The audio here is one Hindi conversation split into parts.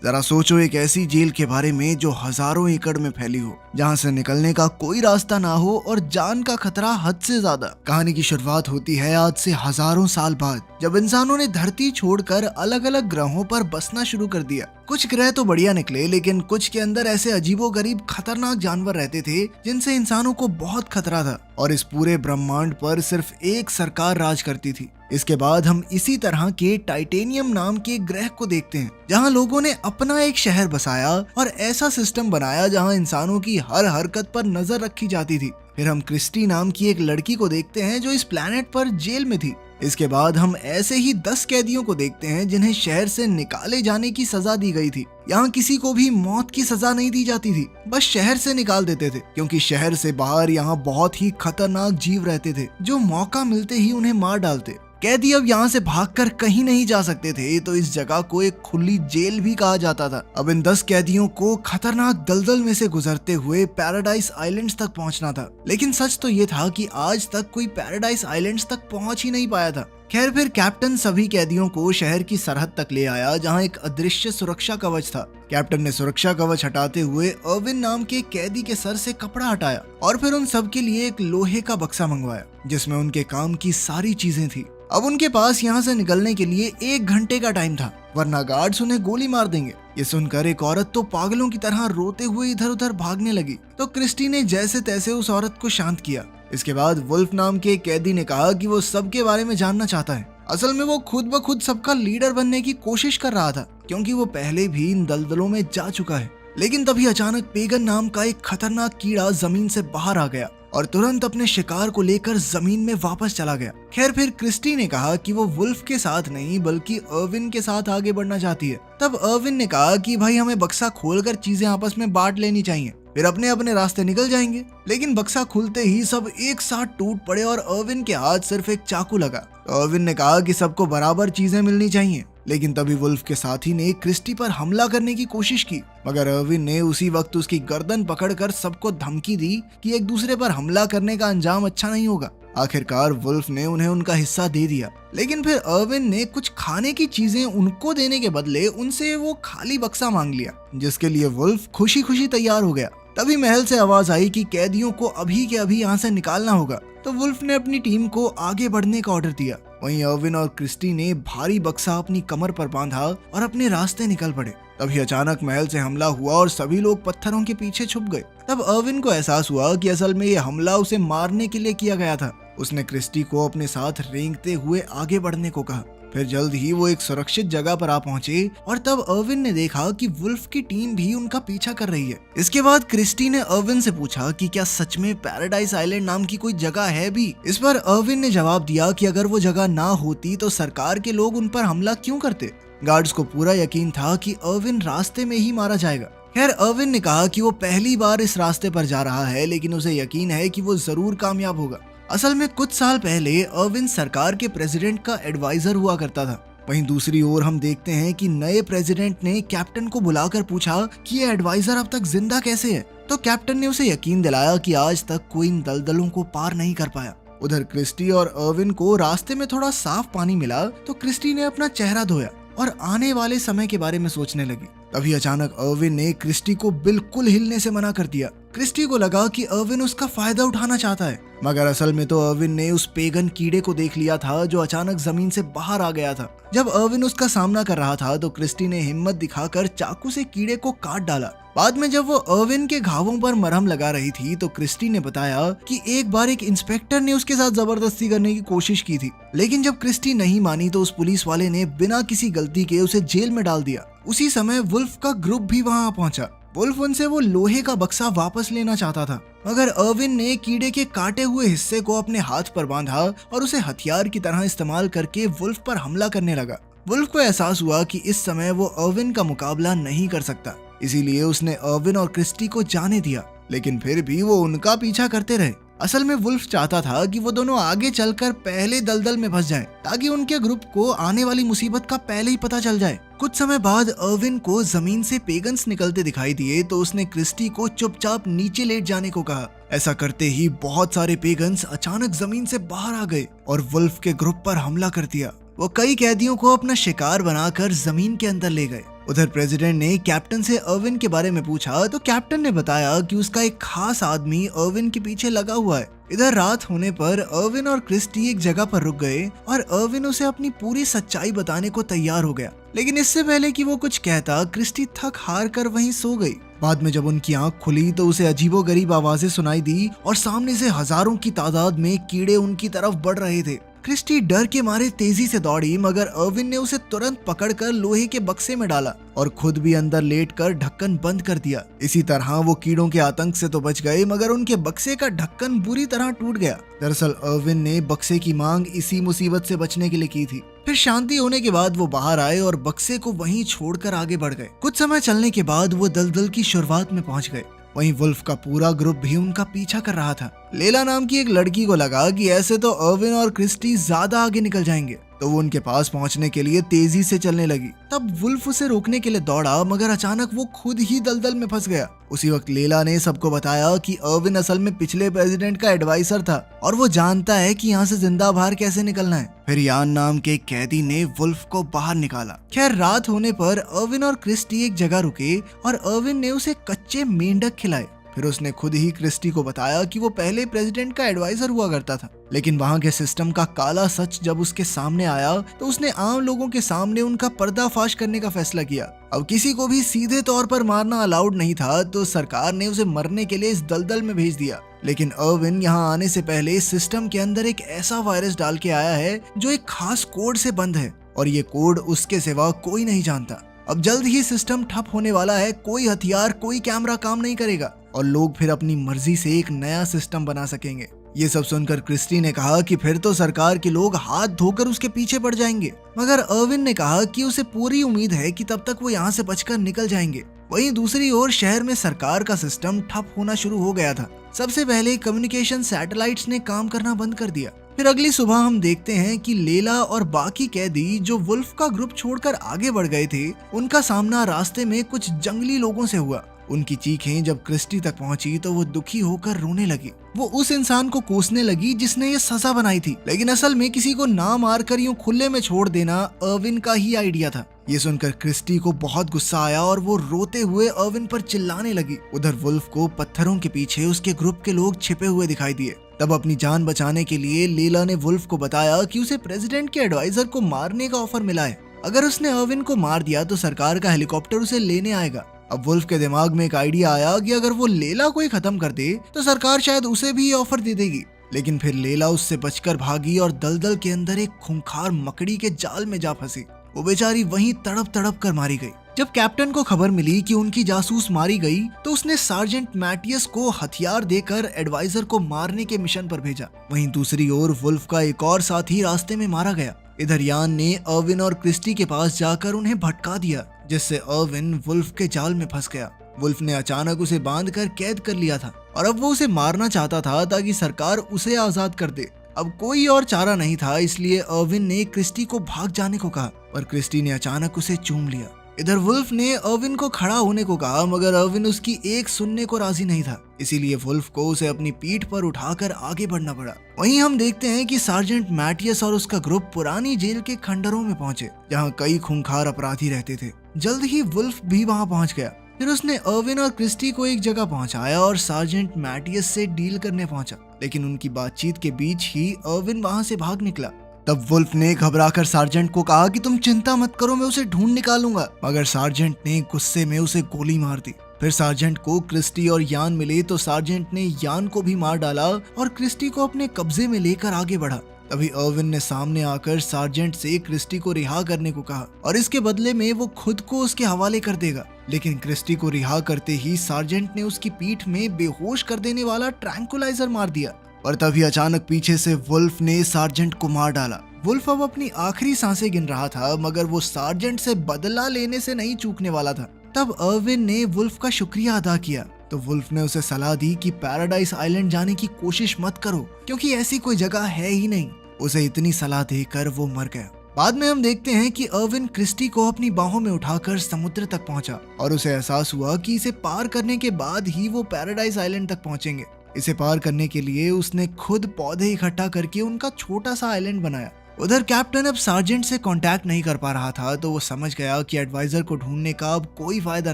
जरा सोचो एक ऐसी जेल के बारे में जो हजारों एकड़ में फैली हो, जहां से निकलने का कोई रास्ता ना हो और जान का खतरा हद से ज्यादा। कहानी की शुरुआत होती है आज से हजारों साल बाद, जब इंसानों ने धरती छोड़कर अलग अलग ग्रहों पर बसना शुरू कर दिया। कुछ ग्रह तो बढ़िया निकले, लेकिन कुछ के अंदर ऐसे अजीबोगरीब खतरनाक जानवर रहते थे जिनसे इंसानों को बहुत खतरा था, और इस पूरे ब्रह्मांड पर सिर्फ एक सरकार राज करती थी। इसके बाद हम इसी तरह के टाइटेनियम नाम के ग्रह को देखते हैं, जहां लोगों ने अपना एक शहर बसाया और ऐसा सिस्टम बनाया जहां इंसानों की हर हरकत पर नजर रखी जाती थी। फिर हम क्रिस्टी नाम की एक लड़की को देखते हैं जो इस प्लेनेट पर जेल में थी। इसके बाद हम ऐसे ही 10 कैदियों को देखते हैं जिन्हें शहर से निकाले जाने की सजा दी गई थी। यहाँ किसी को भी मौत की सजा नहीं दी जाती थी, बस शहर से निकाल देते थे, क्योंकि शहर से बाहर यहाँ बहुत ही खतरनाक जीव रहते थे जो मौका मिलते ही उन्हें मार डालते। कैदी अब यहाँ से भागकर कहीं नहीं जा सकते थे, तो इस जगह को एक खुली जेल भी कहा जाता था। अब इन 10 कैदियों को खतरनाक दलदल में से गुजरते हुए पैराडाइज आइलैंड्स तक पहुंचना था, लेकिन सच तो ये था कि आज तक कोई पैराडाइज आइलैंड्स तक पहुंच ही नहीं पाया था। खैर, फिर कैप्टन सभी कैदियों को शहर की सरहद तक ले आया, जहां एक अदृश्य सुरक्षा कवच था। कैप्टन ने सुरक्षा कवच हटाते हुए अर्विन नाम के कैदी के सर से कपड़ा हटाया और फिर उन सब के लिए एक लोहे का बक्सा मंगवाया, जिसमें उनके काम की सारी चीजें थी। अब उनके पास यहाँ से निकलने के लिए 1 घंटे का टाइम था, वरना गार्ड्स उन्हें गोली मार देंगे। ये सुनकर एक औरत तो पागलों की तरह रोते हुए इधर उधर भागने लगी, तो क्रिस्टी ने जैसे तैसे उस औरत को शांत किया। इसके बाद वुल्फ नाम के कैदी ने कहा कि वो सबके बारे में जानना चाहता है। असल में वो खुद ब खुद सबका लीडर बनने की कोशिश कर रहा था, क्योंकि वो पहले भी इन दलदलों में जा चुका है। लेकिन तभी अचानक पेगन नाम का एक खतरनाक कीड़ा जमीन से बाहर आ गया और तुरंत अपने शिकार को लेकर जमीन में वापस चला गया। खैर, फिर क्रिस्टी ने कहा कि वो वुल्फ के साथ नहीं बल्कि अर्विन के साथ आगे बढ़ना चाहती है। तब अर्विन ने कहा कि भाई हमें बक्सा खोलकर चीजें आपस में बांट लेनी चाहिए, फिर अपने अपने रास्ते निकल जाएंगे। लेकिन बक्सा खुलते ही सब एक साथ टूट पड़े और अर्विन के हाथ सिर्फ एक चाकू लगा। तो अर्विन ने कहा कि सबको बराबर चीजें मिलनी चाहिए। लेकिन तभी वुल्फ के साथी ने क्रिस्टी पर हमला करने की कोशिश की, मगर अर्विन ने उसी वक्त उसकी गर्दन पकड़कर सबको धमकी दी कि एक दूसरे पर हमला करने का अंजाम अच्छा नहीं होगा। आखिरकार वुल्फ ने उन्हें उनका हिस्सा दे दिया, लेकिन फिर अर्विन ने कुछ खाने की चीजें उनको देने के बदले उनसे वो खाली बक्सा मांग लिया, जिसके लिए वुल्फ खुशी खुशी तैयार हो गया। तभी महल से आवाज आई कि कैदियों को अभी के अभी यहाँ से निकालना होगा, तो वुल्फ ने अपनी टीम को आगे बढ़ने का ऑर्डर दिया। वहीं अर्विन और क्रिस्टी ने भारी बक्सा अपनी कमर पर बांधा और अपने रास्ते निकल पड़े। तभी अचानक महल से हमला हुआ और सभी लोग पत्थरों के पीछे छुप गए। तब अर्विन को एहसास हुआ कि असल में ये हमला उसे मारने के लिए किया गया था। उसने क्रिस्टी को अपने साथ रेंगते हुए आगे बढ़ने को कहा। फिर जल्द ही वो एक सुरक्षित जगह पर आ पहुंचे और तब अर्विन ने देखा कि वुल्फ की टीम भी उनका पीछा कर रही है। इसके बाद क्रिस्टी ने अर्विन से पूछा कि क्या सच में पैराडाइज आइलैंड नाम की कोई जगह है भी। इस पर अर्विन ने जवाब दिया कि अगर वो जगह ना होती तो सरकार के लोग उन पर हमला क्यों करते। गार्ड्स को पूरा यकीन था कि अर्विन रास्ते में ही मारा जाएगा। खैर, अर्विन ने कहा कि वो पहली बार इस रास्ते पर जा रहा है, लेकिन उसे यकीन है कि वो जरूर कामयाब होगा। असल में कुछ साल पहले अर्विन सरकार के प्रेसिडेंट का एडवाइजर हुआ करता था। वहीं दूसरी ओर हम देखते हैं कि नए प्रेसिडेंट ने कैप्टन को बुलाकर पूछा कि ये एडवाइजर अब तक जिंदा कैसे है। तो कैप्टन ने उसे यकीन दिलाया कि आज तक कोई इन दलदलों को पार नहीं कर पाया। उधर क्रिस्टी और अर्विन को रास्ते में थोड़ा साफ पानी मिला, तो क्रिस्टी ने अपना चेहरा धोया और आने वाले समय के बारे में सोचने लगी। तभी अचानक अर्विन ने क्रिस्टी को बिल्कुल हिलने से मना कर दिया। क्रिस्टी को लगा कि अर्विन उसका फायदा उठाना चाहता है, मगर असल में तो अर्विन ने उस पेगन कीड़े को देख लिया था जो अचानक जमीन से बाहर आ गया था। जब अर्विन उसका सामना कर रहा था तो क्रिस्टी ने हिम्मत दिखाकर चाकू से कीड़े को काट डाला। बाद में जब वो अर्विन के घावों पर मरहम लगा रही थी तो क्रिस्टी ने बताया कि एक बार एक इंस्पेक्टर ने उसके साथ जबरदस्ती करने की कोशिश की थी, लेकिन जब क्रिस्टी नहीं मानी तो उस पुलिस वाले ने बिना किसी गलती के उसे जेल में डाल दिया। उसी समय वुल्फ का ग्रुप भी वहां पहुंचा। वुल्फ उनसे वो लोहे का बक्सा वापस लेना चाहता था, मगर अर्विन ने कीड़े के काटे हुए हिस्से को अपने हाथ पर बांधा और उसे हथियार की तरह इस्तेमाल करके वुल्फ पर हमला करने लगा। वुल्फ को एहसास हुआ कि इस समय वो अर्विन का मुकाबला नहीं कर सकता, इसीलिए उसने अर्विन और क्रिस्टी को जाने दिया, लेकिन फिर भी वो उनका पीछा करते रहे। असल में वुल्फ चाहता था कि वो दोनों आगे चलकर पहले दलदल में फंस जाएं, ताकि उनके ग्रुप को आने वाली मुसीबत का पहले ही पता चल जाए। कुछ समय बाद अर्विन को जमीन से पेगन्स निकलते दिखाई दिए, तो उसने क्रिस्टी को चुपचाप नीचे लेट जाने को कहा। ऐसा करते ही बहुत सारे पेगन्स अचानक जमीन से बाहर आ गए और वुल्फ के ग्रुप पर हमला कर दिया। वो कई कैदियों को अपना शिकार बनाकर जमीन के अंदर ले गए। उधर प्रेसिडेंट ने कैप्टन से अर्विन के बारे में पूछा तो कैप्टन ने बताया कि उसका एक खास आदमी अर्विन के पीछे लगा हुआ है। इधर रात होने पर अर्विन और क्रिस्टी एक जगह पर रुक गए और अर्विन उसे अपनी पूरी सच्चाई बताने को तैयार हो गया, लेकिन इससे पहले कि वो कुछ कहता क्रिस्टी थक हार कर वहीं सो गई। बाद में जब उनकी आंख खुली तो उसे अजीबोगरीब आवाजें सुनाई दी और सामने से हजारों की तादाद में कीड़े उनकी तरफ बढ़ रहे थे। क्रिस्टी डर के मारे तेजी से दौड़ी, मगर अर्विन ने उसे तुरंत पकड़कर लोहे के बक्से में डाला और खुद भी अंदर लेटकर ढक्कन बंद कर दिया। इसी तरह वो कीड़ों के आतंक से तो बच गए, मगर उनके बक्से का ढक्कन बुरी तरह टूट गया। दरअसल अर्विन ने बक्से की मांग इसी मुसीबत से बचने के लिए की थी। फिर शांति होने के बाद वो बाहर आए और बक्से को वहीं छोड़कर आगे बढ़ गए। कुछ समय चलने के बाद वो दलदल की शुरुआत में पहुंच गए। वहीं वुल्फ का पूरा ग्रुप भी उनका पीछा कर रहा था। लेला नाम की एक लड़की को लगा कि ऐसे तो अर्विन और क्रिस्टी ज्यादा आगे निकल जाएंगे, तो वो उनके पास पहुंचने के लिए तेजी से चलने लगी। तब वुल्फ उसे रोकने के लिए दौड़ा, मगर अचानक वो खुद ही दलदल में फंस गया। उसी वक्त लेला ने सबको बताया कि अर्विन असल में पिछले प्रेसिडेंट का एडवाइजर था और वो जानता है कि यहाँ से जिंदा बाहर कैसे निकलना है। फिर यान नाम के कैदी ने वुल्फ को बाहर निकाला। खैर रात होने पर अर्विन और क्रिस्टी एक जगह रुके और अर्विन ने उसे कच्चे मेंढक खिलाए। फिर उसने खुद ही क्रिस्टी को बताया कि वो पहले प्रेसिडेंट का एडवाइजर हुआ करता था, लेकिन वहाँ के सिस्टम का काला सच जब उसके सामने आया तो उसने आम लोगों के सामने उनका पर्दाफाश करने का फैसला किया। अब किसी को भी सीधे तौर पर मारना अलाउड नहीं था, तो सरकार ने उसे मरने के लिए इस दलदल में भेज दिया। लेकिन अर्विन यहाँ आने से पहले सिस्टम के अंदर एक ऐसा वायरस डाल के आया है जो एक खास कोड से बंद है और ये कोड उसके सिवा कोई नहीं जानता। अब जल्द ही सिस्टम ठप होने वाला है, कोई हथियार कोई कैमरा काम नहीं करेगा और लोग फिर अपनी मर्जी से एक नया सिस्टम बना सकेंगे। ये सब सुनकर क्रिस्टी ने कहा कि फिर तो सरकार के लोग हाथ धोकर उसके पीछे पड़ जाएंगे, मगर अर्विन ने कहा कि उसे पूरी उम्मीद है कि तब तक वो यहाँ से बचकर निकल जाएंगे। वहीं दूसरी ओर शहर में सरकार का सिस्टम ठप होना शुरू हो गया था। सबसे पहले कम्युनिकेशन सैटेलाइट्स ने काम करना बंद कर दिया। फिर अगली सुबह हम देखते हैं कि लेला और बाकी कैदी जो वुल्फ का ग्रुप छोड़कर आगे बढ़ गए थे, उनका सामना रास्ते में कुछ जंगली लोगों से हुआ। उनकी चीखें जब क्रिस्टी तक पहुंची तो वो दुखी होकर रोने लगी। वो उस इंसान को कोसने लगी जिसने ये सजा बनाई थी, लेकिन असल में किसी को ना मारकर यूं खुले में छोड़ देना अर्विन का ही आइडिया था। ये सुनकर क्रिस्टी को बहुत गुस्सा आया और वो रोते हुए अर्विन पर चिल्लाने लगी। उधर वुल्फ को पत्थरों के पीछे उसके ग्रुप के लोग छिपे हुए दिखाई दिए। तब अपनी जान बचाने के लिए लेला ने वुल्फ को बताया कि उसे प्रेसिडेंट के एडवाइजर को मारने का ऑफर मिला है। अगर उसने अर्विन को मार दिया तो सरकार का हेलीकॉप्टर उसे लेने आएगा। अब वुल्फ के दिमाग में एक आइडिया आया कि अगर वो लेला को ही खत्म कर दे तो सरकार शायद उसे भी ऑफर दे देगी। लेकिन फिर लेला उससे बचकर भागी और दलदल के अंदर एक खूंखार मकड़ी के जाल में जा फंसी। वो बेचारी वहीं तड़प तड़प कर मारी गई। जब कैप्टन को खबर मिली कि उनकी जासूस मारी गई तो उसने सार्जेंट मैटियस को हथियार देकर एडवाइजर को मारने के मिशन पर भेजा। वहीं दूसरी ओर वुल्फ का एक और साथी रास्ते में मारा गया। इधर यान ने अर्विन और क्रिस्टी के पास जाकर उन्हें भटका दिया, जिससे अर्विन वुल्फ के जाल में फंस गया। वुल्फ ने अचानक उसे बांधकर कैद कर लिया था और अब वो उसे मारना चाहता था ताकि सरकार उसे आजाद कर दे। अब कोई और चारा नहीं था, इसलिए अर्विन ने क्रिस्टी को भाग जाने को कहा, पर क्रिस्टी ने अचानक उसे चूम लिया। इधर वुल्फ ने अर्विन को खड़ा होने को कहा, मगर अर्विन उसकी एक सुनने को राजी नहीं था। इसीलिए वुल्फ को उसे अपनी पीठ पर उठाकर आगे बढ़ना पड़ा। वहीं हम देखते हैं कि सार्जेंट मैटियस और उसका ग्रुप पुरानी जेल के खंडरों में पहुंचे, जहां कई खूंखार अपराधी रहते थे। जल्द ही वुल्फ भी वहां पहुंच गया। फिर उसने अर्विन और क्रिस्टी को एक जगह पहुंचाया और सार्जेंट मैटियस से डील करने पहुंचा, लेकिन उनकी बातचीत के बीच ही अर्विन वहां से भाग निकला। तब वुल्फ ने घबराकर सार्जेंट को कहा कि तुम चिंता मत करो, मैं उसे ढूंढ निकालूंगा, मगर सार्जेंट ने गुस्से में उसे गोली मार दी। फिर सार्जेंट को क्रिस्टी और यान मिले तो सार्जेंट ने यान को भी मार डाला और क्रिस्टी को अपने कब्जे में लेकर आगे बढ़ा। तभी अर्विन ने सामने आकर सार्जेंट से क्रिस्टी को रिहा करने को कहा और इसके बदले में वो खुद को उसके हवाले कर देगा। लेकिन क्रिस्टी को रिहा करते ही सार्जेंट ने उसकी पीठ में बेहोश कर देने वाला ट्रैंकुलाइजर मार दिया और तभी अचानक पीछे से वुल्फ ने सार्जेंट को मार डाला। वुल्फ अब अपनी आखिरी सांसें गिन रहा था, मगर वो सार्जेंट से बदला लेने से नहीं चूकने वाला था। तब अर्विन ने वुल्फ का शुक्रिया अदा किया तो वुल्फ ने उसे सलाह दी कि पैराडाइज आइलैंड जाने की कोशिश मत करो, क्योंकि ऐसी कोई जगह है ही नहीं। उसे इतनी सलाह देकर वो मर गया। बाद में हम देखते हैं कि अर्विन क्रिस्टी को अपनी बाहों में उठाकर समुद्र तक पहुंचा और उसे एहसास हुआ कि इसे पार करने के बाद ही वो पैराडाइज आइलैंड तक पहुंचेंगे। इसे पार करने के लिए उसने खुद पौधे इकट्ठा करके उनका छोटा सा आइलैंड बनाया। उधर कैप्टन अब सार्जेंट से कांटेक्ट नहीं कर पा रहा था, तो वो समझ गया कि एडवाइजर को ढूंढने का अब कोई फायदा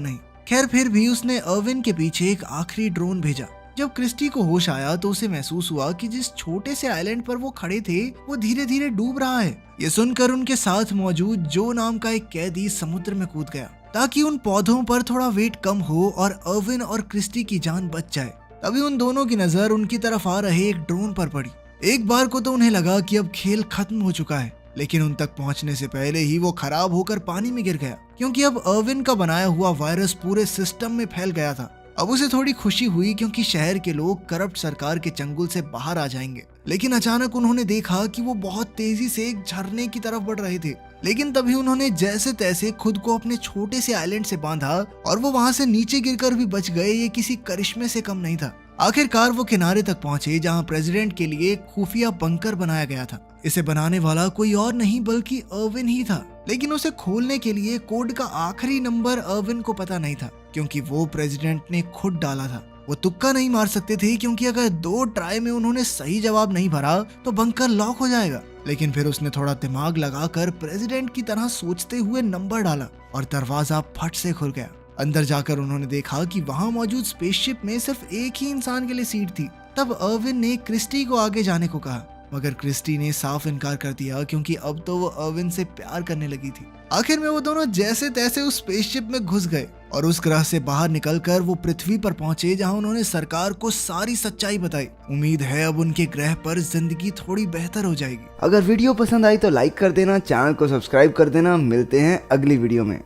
नहीं। खैर फिर भी उसने अर्विन के पीछे एक आखिरी ड्रोन भेजा। जब क्रिस्टी को होश आया तो उसे महसूस हुआ कि जिस छोटे से आइलैंड पर वो खड़े थे वो धीरे धीरे डूब रहा है। ये सुनकर उनके साथ मौजूद जो नाम का एक कैदी समुद्र में कूद गया ताकि उन पौधों पर थोड़ा वेट कम हो और अर्विन और क्रिस्टी की जान बच जाए। तभी उन दोनों की नजर उनकी तरफ आ रहे एक ड्रोन पर पड़ी। एक बार को तो उन्हें लगा कि अब खेल खत्म हो चुका है, लेकिन उन तक पहुंचने से पहले ही वो खराब होकर पानी में गिर गया, क्योंकि अब अर्विन का बनाया हुआ वायरस पूरे सिस्टम में फैल गया था। अब उसे थोड़ी खुशी हुई क्योंकि शहर के लोग करप्ट सरकार के चंगुल से बाहर आ जाएंगे, लेकिन अचानक उन्होंने देखा कि वो बहुत तेजी से एक झरने की तरफ बढ़ रहे थे। लेकिन तभी उन्होंने जैसे तैसे खुद को अपने छोटे से आइलैंड से बांधा और वो वहां से नीचे गिरकर भी बच गए। ये किसी करिश्मे से कम नहीं था। आखिरकार वो किनारे तक पहुंचे जहां प्रेसिडेंट के लिए एक खुफिया बंकर बनाया गया था। इसे बनाने वाला कोई और नहीं बल्कि अर्विन ही था, लेकिन उसे खोलने के लिए कोड का आखिरी नंबर अर्विन को पता नहीं था, क्योंकि वो प्रेसिडेंट ने खुद डाला था। वो तुक्का नहीं मार सकते थे, क्योंकि अगर 2 ट्राई में उन्होंने सही जवाब नहीं भरा तो बंकर लॉक हो जाएगा। लेकिन फिर उसने थोड़ा दिमाग लगाकर प्रेसिडेंट की तरह सोचते हुए नंबर डाला और दरवाजा फट से खुल गया। अंदर जाकर उन्होंने देखा कि वहां मौजूद स्पेसशिप में सिर्फ एक ही इंसान के लिए सीट थी। तब अर्विन ने क्रिस्टी को आगे जाने को कहा, मगर क्रिस्टी ने साफ इनकार कर दिया, क्योंकि अब तो वो अर्विन से प्यार करने लगी थी। आखिर में वो दोनों जैसे तैसे उस स्पेसशिप में घुस गए और उस ग्रह से बाहर निकलकर वो पृथ्वी पर पहुंचे, जहां उन्होंने सरकार को सारी सच्चाई बताई। उम्मीद है अब उनके ग्रह पर जिंदगी थोड़ी बेहतर हो जाएगी। अगर वीडियो पसंद आई तो लाइक कर देना, चैनल को सब्सक्राइब कर देना। मिलते हैं अगली वीडियो में।